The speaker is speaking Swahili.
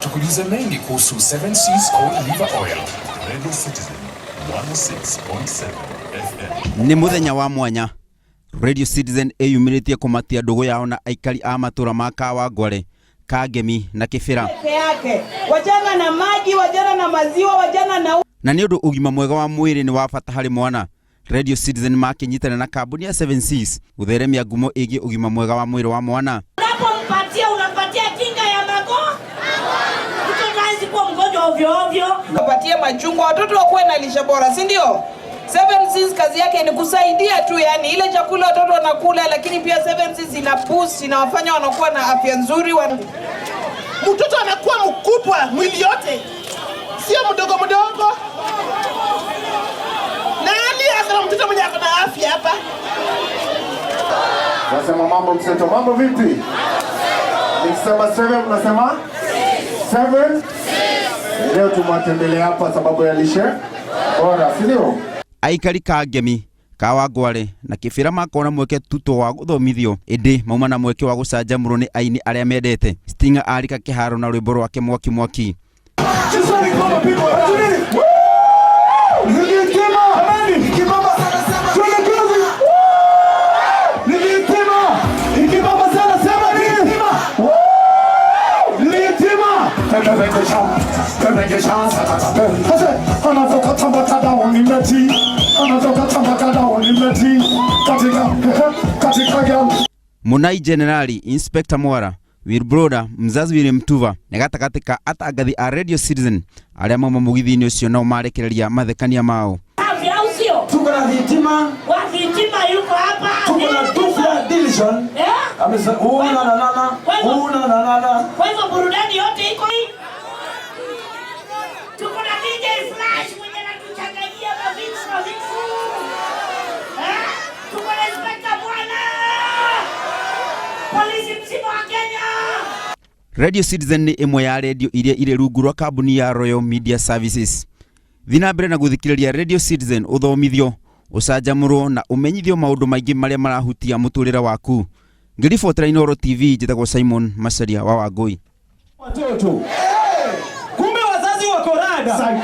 Tukujuze mengi kuhusu 7Seas Cod Liver Oil. Radio Citizen 106.7 FM. Ni muthenya wa mwanya. Radio Citizen eyumiritie kumatia ndugu yao na aikari a matura ma Kawangware, Kangemi na Kibira. Wajana na maji, wajana na maziwa, wajana na ni undu ugima mwega wa mwiri ni wa bata hari mwana. Radio Citizen makinyitana na kambuni ya 7Seas gutheremia ngumo igi ugima mwega wa mwiri wa mwana. Unampatia kinga ya mago. Mtoto hawezi kuwa mgonjwa ovyo ovyo. Unapatia machungwa watoto wakuwe na lishe bora, si ndio? 7Seas kazi yake ni kusaidia tu, yani ile chakula watoto wanakula, lakini pia 7Seas ina boost, inawafanya wanakuwa na afya nzuri. Mtoto anakuwa mkubwa mwili yote, sio mdogo mdogo. Nani hasa mtoto mwenye ana afya hapa? Nasema mambo mseto, mambo vipi? Nikisema 7 mnasema 7. Leo tumwatembelea hapa sababu ya lishe bora, si ndio? Aikari Kangemi, Kawangware na Kibira makona mweke tuto wa guthomithio indi mauma na mweke wa gucanjamurwo ni aini aria mendete. Stinga arika kiharo na rwimbo rwake mwaki mwaki. Munai Generali Inspector Mwara Wilbroda mzazi wile mtuva negata atangathi a Radio Citizen aria mauma mugithini ucio no marekereria mathekania mao. Tuko na hitima. Wa hitima yuko hapa. Tuko na Dufla Division. Amesema una na nana. Kwa hivyo burudani yote iko hii. Tuko na DJ Flash mwenye anatuchanganyia mavitu. Tuko na Inspector Mwara. Polisi mzima wa Kenya. Radio Citizen ni imwe ya radio iria ire rungu rwa kambuni ya Royal Media Services. Thina mbere na guthikiriria Radio Citizen uthomithio, ucanjamurwo na umenyithio maundu maingi maria marahutia muturira waku. Ngiribotera Inooro TV njitagwo Simon Macharia wa Wangui. Watoto. Kumbe wazazi wako rada.